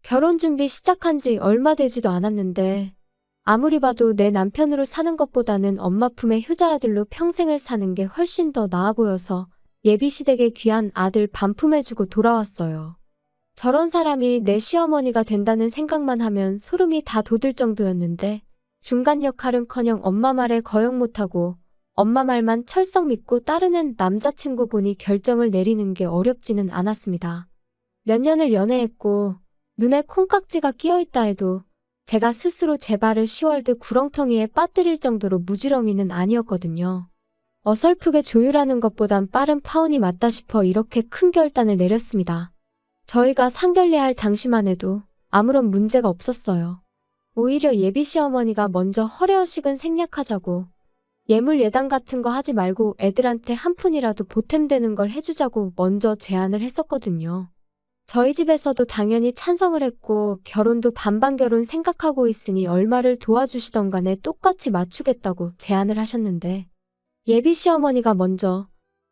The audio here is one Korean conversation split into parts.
결혼 준비 시작한 지 얼마 되지도 않았는데 아무리 봐도 내 남편으로 사는 것보다는 엄마 품의 효자아들로 평생을 사는 게 훨씬 더 나아 보여서 예비시댁에 귀한 아들 반품해주고 돌아왔어요. 저런 사람이 내 시어머니가 된다는 생각만 하면 소름이 다 돋을 정도였는데 중간 역할은커녕 엄마 말에 거역 못하고 엄마 말만 철썩 믿고 따르는 남자친구 보니 결정을 내리는 게 어렵지는 않았습니다. 몇 년을 연애했고 눈에 콩깍지가 끼어있다 해도 제가 스스로 제 발을 시월드 구렁텅이에 빠뜨릴 정도로 무지렁이는 아니었거든요. 어설프게 조율하는 것보단 빠른 파혼이 맞다 싶어 이렇게 큰 결단을 내렸습니다. 저희가 상견례할 당시만 해도 아무런 문제가 없었어요. 오히려 예비 시어머니가 먼저 허례허식은 생략하자고 예물 예당 같은 거 하지 말고 애들한테 한 푼이라도 보탬되는 걸 해주자고 먼저 제안을 했었거든요. 저희 집에서도 당연히 찬성을 했고 결혼도 반반 결혼 생각하고 있으니 얼마를 도와주시던 간에 똑같이 맞추겠다고 제안을 하셨는데 예비 시어머니가 먼저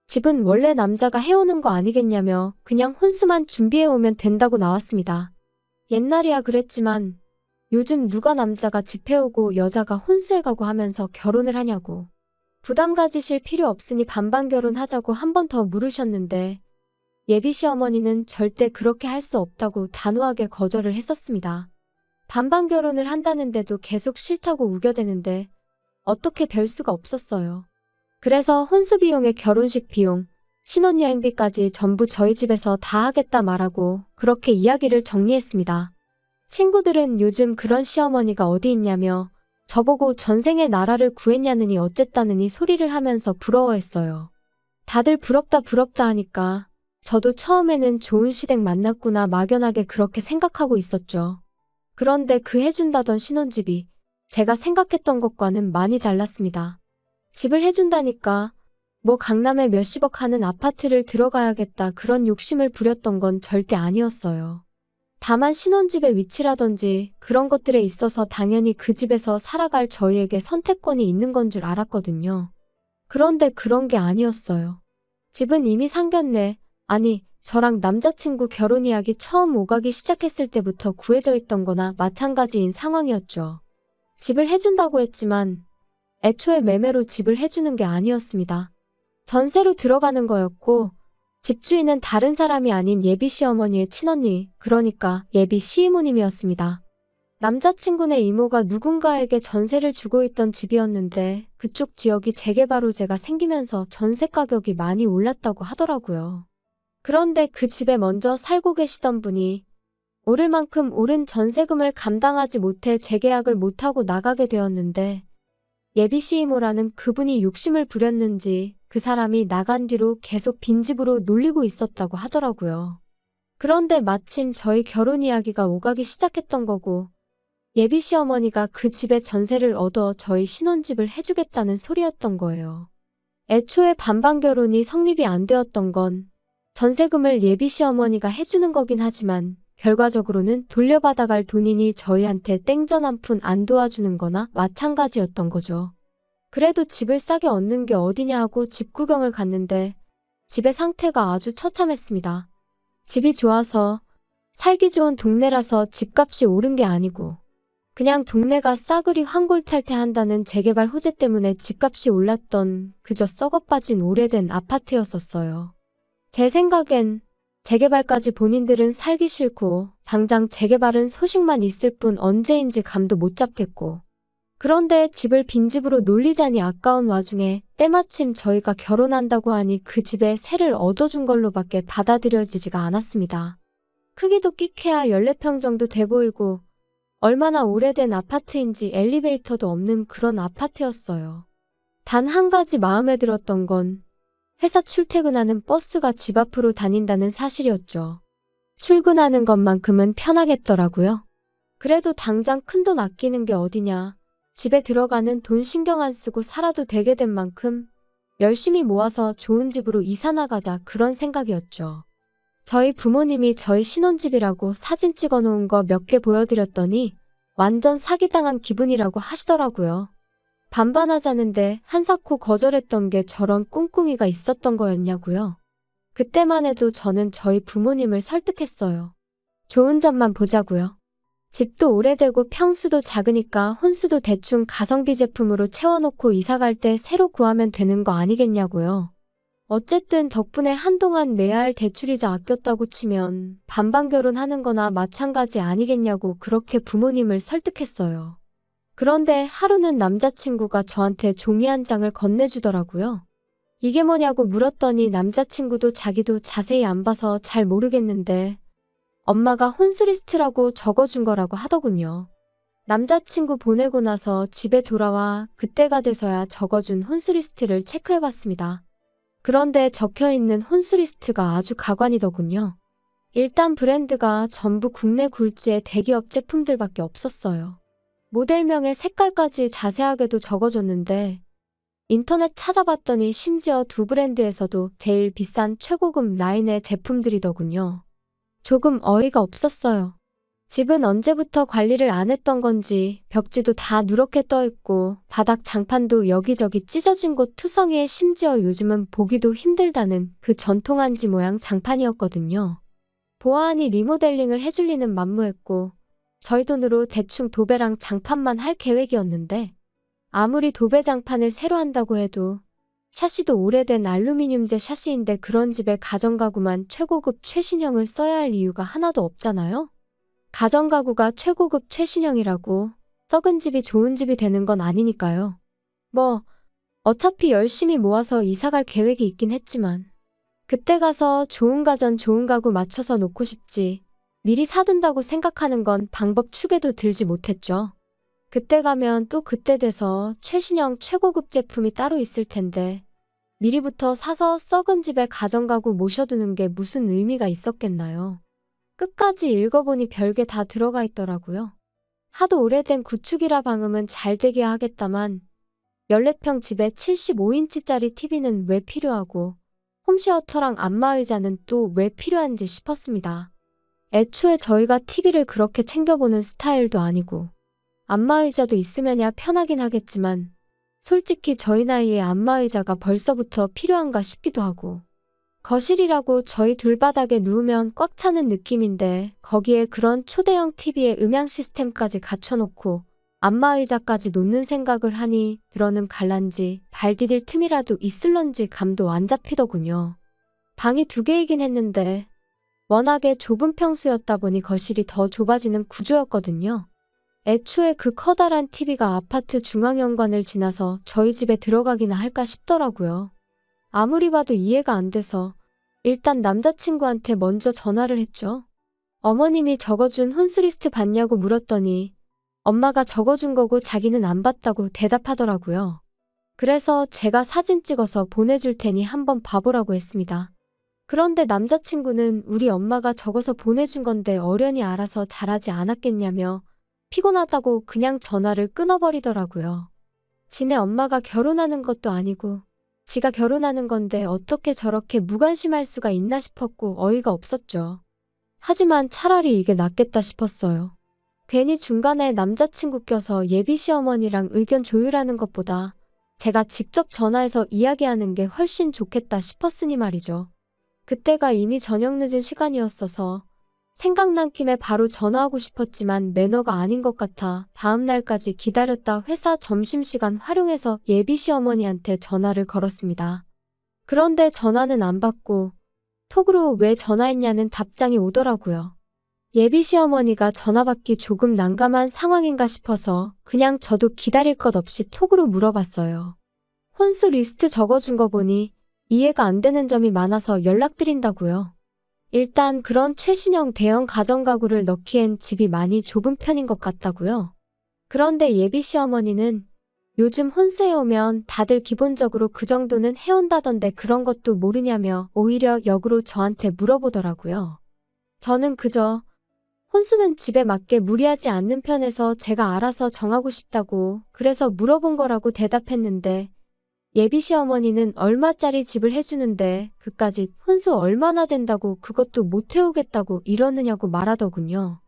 집은 원래 남자가 해오는 거 아니겠냐며 그냥 혼수만 준비해 오면 된다고 나왔습니다. 옛날이야 그랬지만 요즘 누가 남자가 집 해오고 여자가 혼수해가고 하면서 결혼을 하냐고. 부담 가지실 필요 없으니 반반 결혼하자고 한 번 더 물으셨는데 예비 시어머니는 절대 그렇게 할 수 없다고 단호하게 거절을 했었습니다. 반반 결혼을 한다는데도 계속 싫다고 우겨대는데 어떻게 별 수가 없었어요. 그래서 혼수 비용에 결혼식 비용, 신혼여행비까지 전부 저희 집에서 다 하겠다 말하고 그렇게 이야기를 정리했습니다. 친구들은 요즘 그런 시어머니가 어디 있냐며 저보고 전생에 나라를 구했냐느니 어쨌다느니 소리를 하면서 부러워했어요. 다들 부럽다 부럽다 하니까 저도 처음에는 좋은 시댁 만났구나 막연하게 그렇게 생각하고 있었죠. 그런데 그 해준다던 신혼집이 제가 생각했던 것과는 많이 달랐습니다. 집을 해준다니까 뭐 강남에 몇십억 하는 아파트를 들어가야겠다 그런 욕심을 부렸던 건 절대 아니었어요. 다만 신혼집의 위치라든지 그런 것들에 있어서 당연히 그 집에서 살아갈 저희에게 선택권이 있는 건 줄 알았거든요. 그런데 그런 게 아니었어요. 집은 이미 상견례, 아니 저랑 남자친구 결혼 이야기 처음 오가기 시작했을 때부터 구해져 있던 거나 마찬가지인 상황이었죠. 집을 해준다고 했지만 애초에 매매로 집을 해주는 게 아니었습니다. 전세로 들어가는 거였고 집주인은 다른 사람이 아닌 예비 시어머니의 친언니, 그러니까 예비 시이모님이었습니다. 남자친구네 이모가 누군가에게 전세를 주고 있던 집이었는데 그쪽 지역이 재개발 호재가 생기면서 전세 가격이 많이 올랐다고 하더라고요. 그런데 그 집에 먼저 살고 계시던 분이 오를 만큼 오른 전세금을 감당하지 못해 재계약을 못하고 나가게 되었는데 예비 시이모라는 그분이 욕심을 부렸는지 그 사람이 나간 뒤로 계속 빈집으로 놀리고 있었다고 하더라고요. 그런데 마침 저희 결혼 이야기가 오가기 시작했던 거고 예비 시어머니가 그 집에 전세를 얻어 저희 신혼집을 해주겠다는 소리였던 거예요. 애초에 반반 결혼이 성립이 안 되었던 건 전세금을 예비 시어머니가 해주는 거긴 하지만 결과적으로는 돌려받아갈 돈이니 저희한테 땡전 한 푼 안 도와주는 거나 마찬가지였던 거죠. 그래도 집을 싸게 얻는 게 어디냐 하고 집 구경을 갔는데 집의 상태가 아주 처참했습니다. 집이 좋아서 살기 좋은 동네라서 집값이 오른 게 아니고 그냥 동네가 싸그리 환골탈퇴한다는 재개발 호재 때문에 집값이 올랐던 그저 썩어빠진 오래된 아파트였었어요. 제 생각엔 재개발까지 본인들은 살기 싫고 당장 재개발은 소식만 있을 뿐 언제인지 감도 못 잡겠고 그런데 집을 빈집으로 놀리자니 아까운 와중에 때마침 저희가 결혼한다고 하니 그 집에 세를 얻어준 걸로밖에 받아들여지지가 않았습니다. 크기도 끼케야 14평 정도 돼 보이고 얼마나 오래된 아파트인지 엘리베이터도 없는 그런 아파트였어요. 단 한 가지 마음에 들었던 건 회사 출퇴근하는 버스가 집 앞으로 다닌다는 사실이었죠. 출근하는 것만큼은 편하겠더라고요. 그래도 당장 큰돈 아끼는 게 어디냐. 집에 들어가는 돈 신경 안 쓰고 살아도 되게 된 만큼 열심히 모아서 좋은 집으로 이사 나가자 그런 생각이었죠. 저희 부모님이 저희 신혼집이라고 사진 찍어 놓은 거 몇 개 보여드렸더니 완전 사기당한 기분이라고 하시더라고요. 반반하자는데 한사코 거절했던 게 저런 꿍꿍이가 있었던 거였냐고요. 그때만 해도 저는 저희 부모님을 설득했어요. 좋은 점만 보자고요. 집도 오래되고 평수도 작으니까 혼수도 대충 가성비 제품으로 채워놓고 이사 갈 때 새로 구하면 되는 거 아니겠냐고요. 어쨌든 덕분에 한동안 내야 할 대출이자 아꼈다고 치면 반반 결혼하는 거나 마찬가지 아니겠냐고 그렇게 부모님을 설득했어요. 그런데 하루는 남자친구가 저한테 종이 한 장을 건네주더라고요. 이게 뭐냐고 물었더니 남자친구도 자기도 자세히 안 봐서 잘 모르겠는데 엄마가 혼수리스트라고 적어준 거라고 하더군요. 남자친구 보내고 나서 집에 돌아와 그때가 돼서야 적어준 혼수리스트를 체크해봤습니다. 그런데 적혀있는 혼수리스트가 아주 가관이더군요. 일단 브랜드가 전부 국내 굴지의 대기업 제품들밖에 없었어요. 모델명에 색깔까지 자세하게도 적어줬는데 인터넷 찾아봤더니 심지어 두 브랜드에서도 제일 비싼 최고급 라인의 제품들이더군요. 조금 어이가 없었어요. 집은 언제부터 관리를 안 했던 건지 벽지도 다 누렇게 떠있고 바닥 장판도 여기저기 찢어진 곳 투성이에 심지어 요즘은 보기도 힘들다는 그 전통 한지 모양 장판이었거든요. 보아하니 리모델링을 해줄 리는 만무했고 저희 돈으로 대충 도배랑 장판만 할 계획이었는데 아무리 도배 장판을 새로 한다고 해도 샤시도 오래된 알루미늄재 샤시인데 그런 집에 가전가구만 최고급 최신형을 써야 할 이유가 하나도 없잖아요? 가전가구가 최고급 최신형이라고 썩은 집이 좋은 집이 되는 건 아니니까요. 어차피 열심히 모아서 이사갈 계획이 있긴 했지만 그때 가서 좋은 가전 좋은 가구 맞춰서 놓고 싶지 미리 사둔다고 생각하는 건 방법 축에도 들지 못했죠. 그때 가면 또 그때 돼서 최신형 최고급 제품이 따로 있을 텐데 미리부터 사서 썩은 집에 가전가구 모셔두는 게 무슨 의미가 있었겠나요? 끝까지 읽어보니 별게 다 들어가 있더라고요. 하도 오래된 구축이라 방음은 잘 되게 하겠다만 14평 집에 75인치짜리 TV는 왜 필요하고 홈시어터랑 안마의자는 또 왜 필요한지 싶었습니다. 애초에 저희가 TV를 그렇게 챙겨보는 스타일도 아니고 안마의자도 있으면야 편하긴 하겠지만 솔직히 저희 나이에 안마의자가 벌써부터 필요한가 싶기도 하고 거실이라고 저희 둘 바닥에 누우면 꽉 차는 느낌인데 거기에 그런 초대형 TV에 음향 시스템까지 갖춰놓고 안마의자까지 놓는 생각을 하니 들어는 갈란지 발 디딜 틈이라도 있을런지 감도 안 잡히더군요. 방이 2개이긴 했는데 워낙에 좁은 평수였다 보니 거실이 더 좁아지는 구조였거든요. 애초에 그 커다란 TV가 아파트 중앙현관을 지나서 저희 집에 들어가기나 할까 싶더라고요. 아무리 봐도 이해가 안 돼서 일단 남자친구한테 먼저 전화를 했죠. 어머님이 적어준 혼수리스트 봤냐고 물었더니 엄마가 적어준 거고 자기는 안 봤다고 대답하더라고요. 그래서 제가 사진 찍어서 보내줄 테니 한번 봐보라고 했습니다. 그런데 남자친구는 우리 엄마가 적어서 보내준 건데 어련히 알아서 잘하지 않았겠냐며 피곤하다고 그냥 전화를 끊어버리더라고요. 지네 엄마가 결혼하는 것도 아니고 지가 결혼하는 건데 어떻게 저렇게 무관심할 수가 있나 싶었고 어이가 없었죠. 하지만 차라리 이게 낫겠다 싶었어요. 괜히 중간에 남자친구 껴서 예비 시어머니랑 의견 조율하는 것보다 제가 직접 전화해서 이야기하는 게 훨씬 좋겠다 싶었으니 말이죠. 그때가 이미 저녁 늦은 시간이었어서 생각난 김에 바로 전화하고 싶었지만 매너가 아닌 것 같아 다음 날까지 기다렸다 회사 점심시간 활용해서 예비 시어머니한테 전화를 걸었습니다. 그런데 전화는 안 받고 톡으로 왜 전화했냐는 답장이 오더라고요. 예비 시어머니가 전화 받기 조금 난감한 상황인가 싶어서 그냥 저도 기다릴 것 없이 톡으로 물어봤어요. 혼수 리스트 적어준 거 보니 이해가 안 되는 점이 많아서 연락드린다고요. 일단 그런 최신형 대형 가전가구를 넣기엔 집이 많이 좁은 편인 것 같다고요. 그런데 예비 시어머니는 요즘 혼수해오면 다들 기본적으로 그 정도는 해온다던데 그런 것도 모르냐며 오히려 역으로 저한테 물어보더라고요. 저는 그저 혼수는 집에 맞게 무리하지 않는 편에서 제가 알아서 정하고 싶다고 그래서 물어본 거라고 대답했는데 예비 시어머니는 얼마짜리 집을 해주는데 그까짓 혼수 얼마나 된다고 그것도 못 해오겠다고 이러느냐고 말하더군요.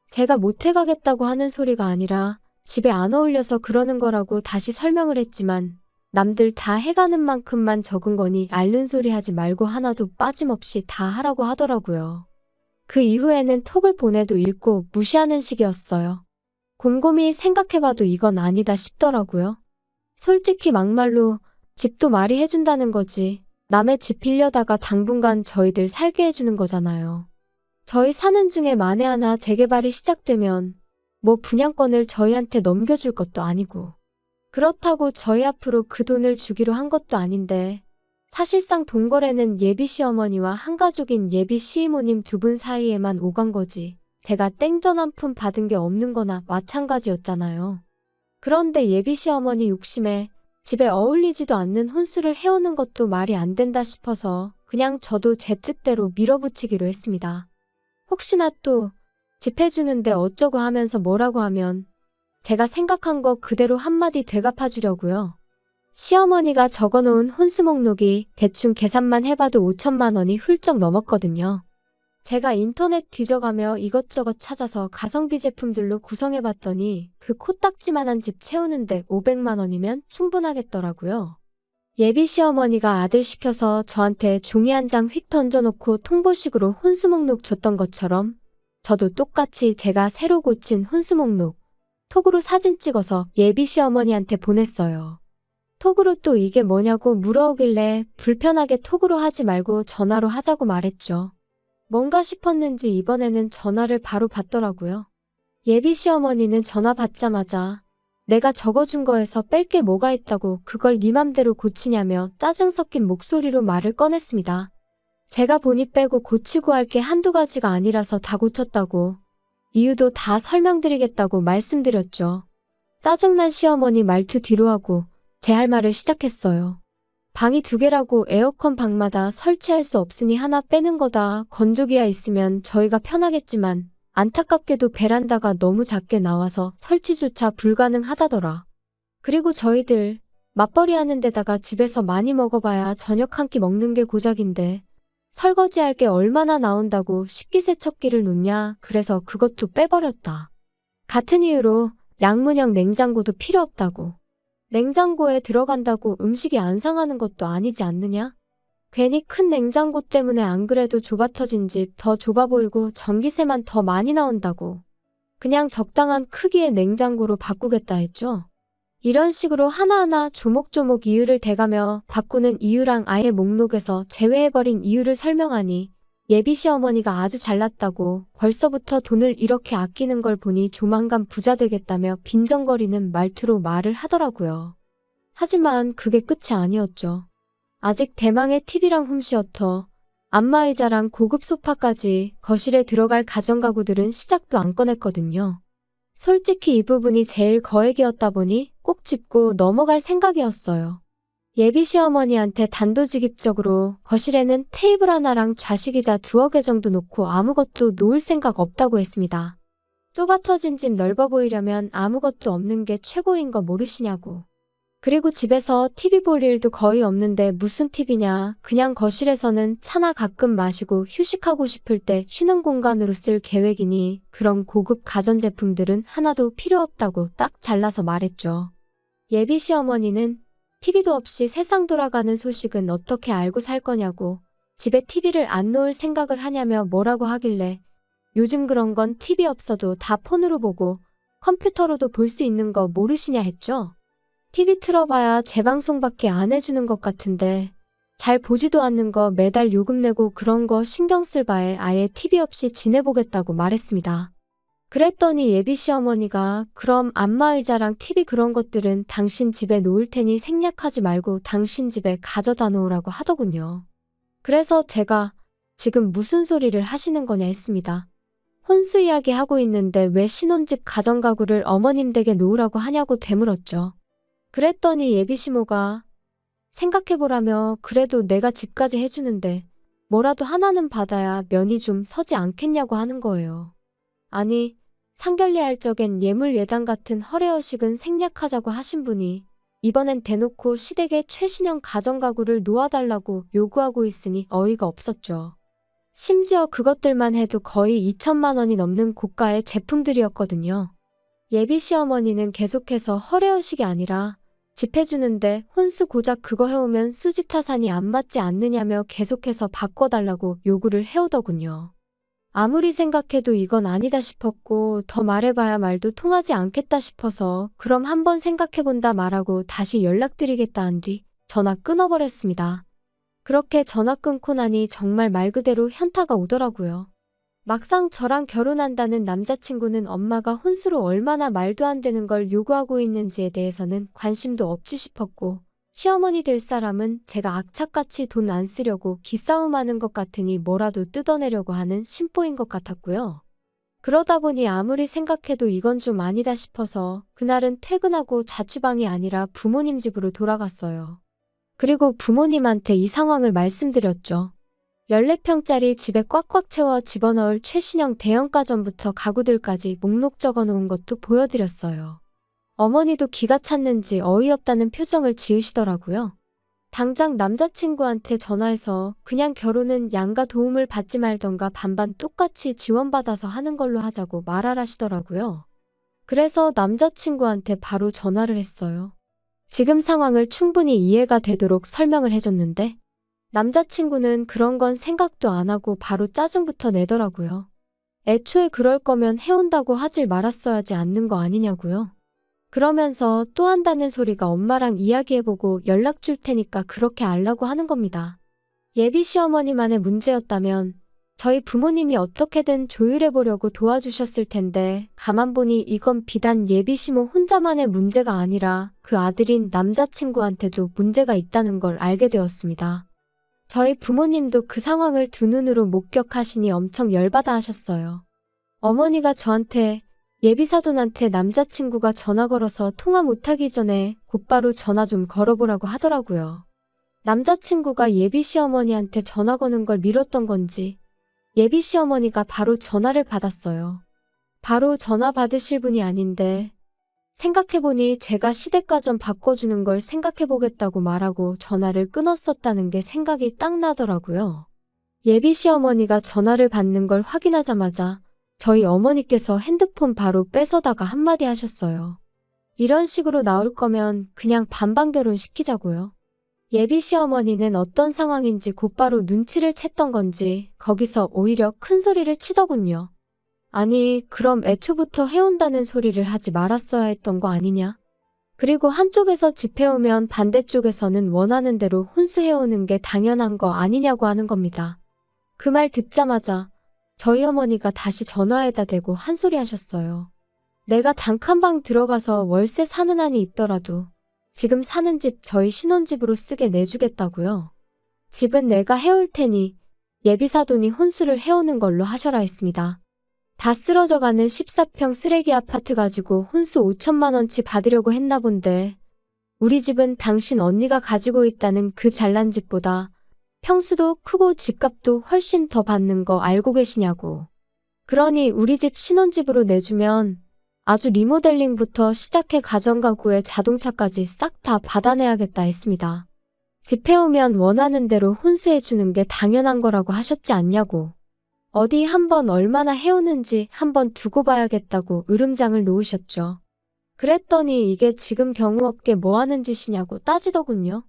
제가 못 해가겠다고 하는 소리가 아니라 집에 안 어울려서 그러는 거라고 다시 설명을 했지만 남들 다 해가는 만큼만 적은 거니 앓는 소리 하지 말고 하나도 빠짐없이 다 하라고 하더라고요. 그 이후에는 톡을 보내도 읽고 무시하는 식이었어요. 곰곰이 생각해봐도 이건 아니다 싶더라고요. 솔직히 막말로 집도 말이 해준다는 거지. 남의 집 빌려다가 당분간 저희들 살게 해주는 거잖아요. 저희 사는 중에 만에 하나 재개발이 시작되면 뭐 분양권을 저희한테 넘겨줄 것도 아니고 그렇다고 저희 앞으로 그 돈을 주기로 한 것도 아닌데 사실상 돈거래는 예비 시어머니와 한가족인 예비 시이모님 두 분 사이에만 오간 거지. 제가 땡전 한 푼 받은 게 없는 거나 마찬가지였잖아요. 그런데 예비 시어머니 욕심에 집에 어울리지도 않는 혼수를 해오는 것도 말이 안 된다 싶어서 그냥 저도 제 뜻대로 밀어붙이기로 했습니다. 혹시나 또 집 해주는데 어쩌고 하면서 뭐라고 하면 제가 생각한 거 그대로 한마디 되갚아주려고요. 시어머니가 적어놓은 혼수 목록이 대충 계산만 해봐도 5천만 원이 훌쩍 넘었거든요. 제가 인터넷 뒤져가며 이것저것 찾아서 가성비 제품들로 구성해봤더니 그 코딱지만한 집 채우는데 500만 원이면 충분하겠더라고요. 예비 시어머니가 아들 시켜서 저한테 종이 한 장 휙 던져놓고 통보식으로 혼수 목록 줬던 것처럼 저도 똑같이 제가 새로 고친 혼수 목록 톡으로 사진 찍어서 예비 시어머니한테 보냈어요. 톡으로 또 이게 뭐냐고 물어오길래 불편하게 톡으로 하지 말고 전화로 하자고 말했죠. 뭔가 싶었는지 이번에는 전화를 바로 받더라고요. 예비 시어머니는 전화 받자마자 내가 적어준 거에서 뺄 게 뭐가 있다고 그걸 네 맘대로 고치냐며 짜증 섞인 목소리로 말을 꺼냈습니다. 제가 보니 빼고 고치고 할 게 한두 가지가 아니라서 다 고쳤다고 이유도 다 설명드리겠다고 말씀드렸죠. 짜증난 시어머니 말투 뒤로 하고 제 할 말을 시작했어요. 방이 2개라고 에어컨 방마다 설치할 수 없으니 하나 빼는 거다. 건조기가 있으면 저희가 편하겠지만 안타깝게도 베란다가 너무 작게 나와서 설치조차 불가능하다더라. 그리고 저희들 맞벌이 하는 데다가 집에서 많이 먹어봐야 저녁 한 끼 먹는 게 고작인데 설거지할 게 얼마나 나온다고 식기세척기를 놓냐. 그래서 그것도 빼버렸다. 같은 이유로 양문형 냉장고도 필요 없다고. 냉장고에 들어간다고 음식이 안 상하는 것도 아니지 않느냐? 괜히 큰 냉장고 때문에 안 그래도 좁아터진 집 더 좁아 보이고 전기세만 더 많이 나온다고. 그냥 적당한 크기의 냉장고로 바꾸겠다 했죠. 이런 식으로 하나하나 조목조목 이유를 대가며 바꾸는 이유랑 아예 목록에서 제외해버린 이유를 설명하니 예비 시어머니가 아주 잘났다고 벌써부터 돈을 이렇게 아끼는 걸 보니 조만간 부자 되겠다며 빈정거리는 말투로 말을 하더라고요. 하지만 그게 끝이 아니었죠. 아직 대망의 TV랑 홈시어터, 안마의자랑 고급 소파까지 거실에 들어갈 가전가구들은 시작도 안 꺼냈거든요. 솔직히 이 부분이 제일 거액이었다 보니 꼭 짚고 넘어갈 생각이었어요. 예비 시어머니한테 단도직입적으로 거실에는 테이블 하나랑 좌식의자 2개 정도 놓고 아무것도 놓을 생각 없다고 했습니다. 좁아터진 집 넓어 보이려면 아무것도 없는 게 최고인 거 모르시냐고. 그리고 집에서 TV 볼 일도 거의 없는데 무슨 TV냐. 그냥 거실에서는 차나 가끔 마시고 휴식하고 싶을 때 쉬는 공간으로 쓸 계획이니 그런 고급 가전제품들은 하나도 필요 없다고 딱 잘라서 말했죠. 예비 시어머니는 TV도 없이 세상 돌아가는 소식은 어떻게 알고 살 거냐고 집에 TV를 안 놓을 생각을 하냐며 뭐라고 하길래 요즘 그런 건 TV 없어도 다 폰으로 보고 컴퓨터로도 볼 수 있는 거 모르시냐 했죠. TV 틀어봐야 재방송밖에 안 해주는 것 같은데 잘 보지도 않는 거 매달 요금 내고 그런 거 신경 쓸 바에 아예 TV 없이 지내보겠다고 말했습니다. 그랬더니 예비 시어머니가 그럼 안마의자랑 TV 그런 것들은 당신 집에 놓을 테니 생략하지 말고 당신 집에 가져다 놓으라고 하더군요. 그래서 제가 지금 무슨 소리를 하시는 거냐 했습니다. 혼수 이야기 하고 있는데 왜 신혼집 가전가구를 어머님 댁에 놓으라고 하냐고 되물었죠. 그랬더니 예비 시모가 생각해보라며 그래도 내가 집까지 해주는데 뭐라도 하나는 받아야 면이 좀 서지 않겠냐고 하는 거예요. 아니 상견례할 적엔 예물 예당 같은 허례허식은 생략하자고 하신 분이 이번엔 대놓고 시댁에 최신형 가전가구를 놓아달라고 요구하고 있으니 어이가 없었죠. 심지어 그것들만 해도 거의 2천만 원이 넘는 고가의 제품들이었거든요. 예비 시어머니는 계속해서 허례허식이 아니라 집 해주는데 혼수 고작 그거 해오면 수지타산이 안 맞지 않느냐며 계속해서 바꿔달라고 요구를 해오더군요. 아무리 생각해도 이건 아니다 싶었고 더 말해봐야 말도 통하지 않겠다 싶어서 그럼 한번 생각해본다 말하고 다시 연락드리겠다 한 뒤 전화 끊어버렸습니다. 그렇게 전화 끊고 나니 정말 말 그대로 현타가 오더라고요. 막상 저랑 결혼한다는 남자친구는 엄마가 혼수로 얼마나 말도 안 되는 걸 요구하고 있는지에 대해서는 관심도 없지 싶었고 시어머니 될 사람은 제가 악착같이 돈 안 쓰려고 기싸움하는 것 같으니 뭐라도 뜯어내려고 하는 심보인 것 같았고요. 그러다 보니 아무리 생각해도 이건 좀 아니다 싶어서 그날은 퇴근하고 자취방이 아니라 부모님 집으로 돌아갔어요. 그리고 부모님한테 이 상황을 말씀드렸죠. 14평짜리 집에 꽉꽉 채워 집어넣을 최신형 대형가전부터 가구들까지 목록 적어놓은 것도 보여드렸어요. 어머니도 기가 찼는지 어이없다는 표정을 지으시더라고요. 당장 남자친구한테 전화해서 그냥 결혼은 양가 도움을 받지 말던가 반반 똑같이 지원받아서 하는 걸로 하자고 말하라시더라고요. 그래서 남자친구한테 바로 전화를 했어요. 지금 상황을 충분히 이해가 되도록 설명을 해줬는데 남자친구는 그런 건 생각도 안 하고 바로 짜증부터 내더라고요. 애초에 그럴 거면 해온다고 하질 말았어야지 않는 거 아니냐고요. 그러면서 또 한다는 소리가 엄마랑 이야기해보고 연락 줄 테니까 그렇게 알라고 하는 겁니다. 예비 시어머니만의 문제였다면 저희 부모님이 어떻게든 조율해보려고 도와주셨을 텐데 가만 보니 이건 비단 예비 시모 혼자만의 문제가 아니라 그 아들인 남자친구한테도 문제가 있다는 걸 알게 되었습니다. 저희 부모님도 그 상황을 두 눈으로 목격하시니 엄청 열받아 하셨어요. 어머니가 저한테 예비사돈한테 남자친구가 전화 걸어서 통화 못하기 전에 곧바로 전화 좀 걸어보라고 하더라고요. 남자친구가 예비시어머니한테 전화 거는 걸 미뤘던 건지 예비시어머니가 바로 전화를 받았어요. 바로 전화 받으실 분이 아닌데 생각해보니 제가 시댁가전 바꿔주는 걸 생각해보겠다고 말하고 전화를 끊었었다는 게 생각이 딱 나더라고요. 예비시어머니가 전화를 받는 걸 확인하자마자 저희 어머니께서 핸드폰 바로 뺏어다가 한마디 하셨어요. 이런 식으로 나올 거면 그냥 반반 결혼시키자고요. 예비 시어머니는 어떤 상황인지 곧바로 눈치를 챘던 건지 거기서 오히려 큰 소리를 치더군요. 아니, 그럼 애초부터 해온다는 소리를 하지 말았어야 했던 거 아니냐? 그리고 한쪽에서 집해오면 반대쪽에서는 원하는 대로 혼수해오는 게 당연한 거 아니냐고 하는 겁니다. 그 말 듣자마자 저희 어머니가 다시 전화에다 대고 한 소리 하셨어요. 내가 단칸방 들어가서 월세 사는 한이 있더라도 지금 사는 집 저희 신혼집으로 쓰게 내주겠다고요. 집은 내가 해올 테니 예비사돈이 혼수를 해오는 걸로 하셔라 했습니다. 다 쓰러져가는 14평 쓰레기 아파트 가지고 혼수 5천만 원치 받으려고 했나 본데 우리 집은 당신 언니가 가지고 있다는 그 잘난 집보다 평수도 크고 집값도 훨씬 더 받는 거 알고 계시냐고. 그러니 우리 집 신혼집으로 내주면 아주 리모델링부터 시작해 가전가구에 자동차까지 싹 다 받아내야겠다 했습니다. 집 해오면 원하는 대로 혼수해주는 게 당연한 거라고 하셨지 않냐고. 어디 한번 얼마나 해오는지 한번 두고 봐야겠다고 으름장을 놓으셨죠. 그랬더니 이게 지금 경우없게 뭐하는 짓이냐고 따지더군요.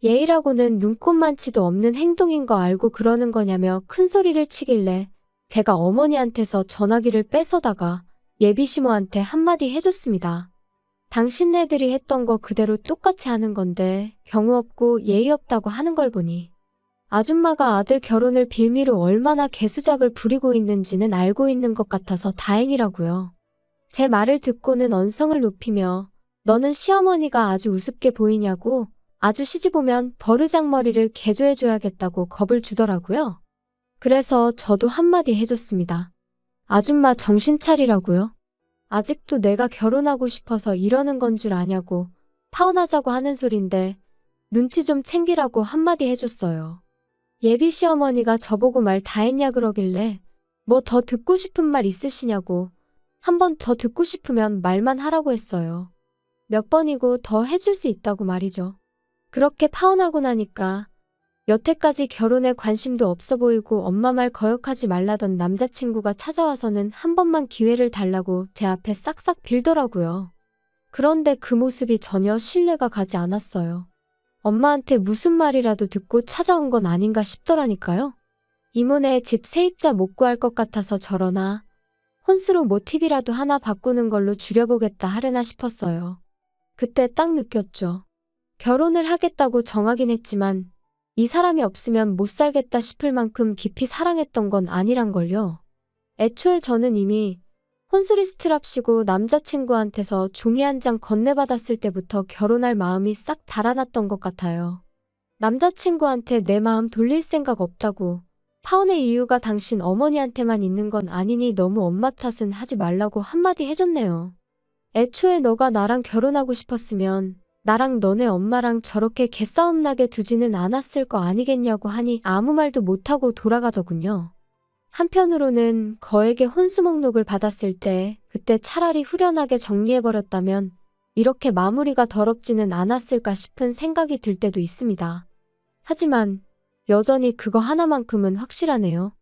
예의라고는 눈꼽만치도 없는 행동인 거 알고 그러는 거냐며 큰 소리를 치길래 제가 어머니한테서 전화기를 뺏어다가 예비시모한테 한마디 해줬습니다. 당신네들이 했던 거 그대로 똑같이 하는 건데 경우 없고 예의 없다고 하는 걸 보니 아줌마가 아들 결혼을 빌미로 얼마나 개수작을 부리고 있는지는 알고 있는 것 같아서 다행이라고요. 제 말을 듣고는 언성을 높이며 너는 시어머니가 아주 우습게 보이냐고 아주 시집 오면 버르장머리를 개조해줘야겠다고 겁을 주더라고요. 그래서 저도 한마디 해줬습니다. 아줌마 정신 차리라고요. 아직도 내가 결혼하고 싶어서 이러는 건 줄 아냐고 파혼하자고 하는 소린데 눈치 좀 챙기라고 한마디 해줬어요. 예비 시어머니가 저보고 말 다 했냐 그러길래 뭐 더 듣고 싶은 말 있으시냐고 한 번 더 듣고 싶으면 말만 하라고 했어요. 몇 번이고 더 해줄 수 있다고 말이죠. 그렇게 파혼하고 나니까 여태까지 결혼에 관심도 없어 보이고 엄마 말 거역하지 말라던 남자친구가 찾아와서는 한 번만 기회를 달라고 제 앞에 싹싹 빌더라고요. 그런데 그 모습이 전혀 신뢰가 가지 않았어요. 엄마한테 무슨 말이라도 듣고 찾아온 건 아닌가 싶더라니까요. 이모네 집 세입자 못 구할 것 같아서 저러나 혼수로 모티브라도 하나 바꾸는 걸로 줄여보겠다 하려나 싶었어요. 그때 딱 느꼈죠. 결혼을 하겠다고 정하긴 했지만 이 사람이 없으면 못 살겠다 싶을 만큼 깊이 사랑했던 건 아니란 걸요. 애초에 저는 이미 혼수리스트랍시고 남자친구한테서 종이 한 장 건네받았을 때부터 결혼할 마음이 싹 달아났던 것 같아요. 남자친구한테 내 마음 돌릴 생각 없다고. 파혼의 이유가 당신 어머니한테만 있는 건 아니니 너무 엄마 탓은 하지 말라고 한마디 해줬네요. 애초에 너가 나랑 결혼하고 싶었으면 나랑 너네 엄마랑 저렇게 개싸움 나게 두지는 않았을 거 아니겠냐고 하니 아무 말도 못하고 돌아가더군요. 한편으로는 거액의 혼수 목록을 받았을 때 그때 차라리 후련하게 정리해버렸다면 이렇게 마무리가 더럽지는 않았을까 싶은 생각이 들 때도 있습니다. 하지만 여전히 그거 하나만큼은 확실하네요.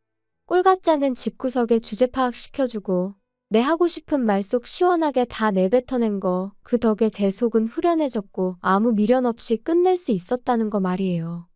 꼴 같지 않은 집구석에 주제 파악시켜주고 내 하고 싶은 말 속 시원하게 다 내뱉어낸 거, 그 덕에 제 속은 후련해졌고 아무 미련 없이 끝낼 수 있었다는 거 말이에요.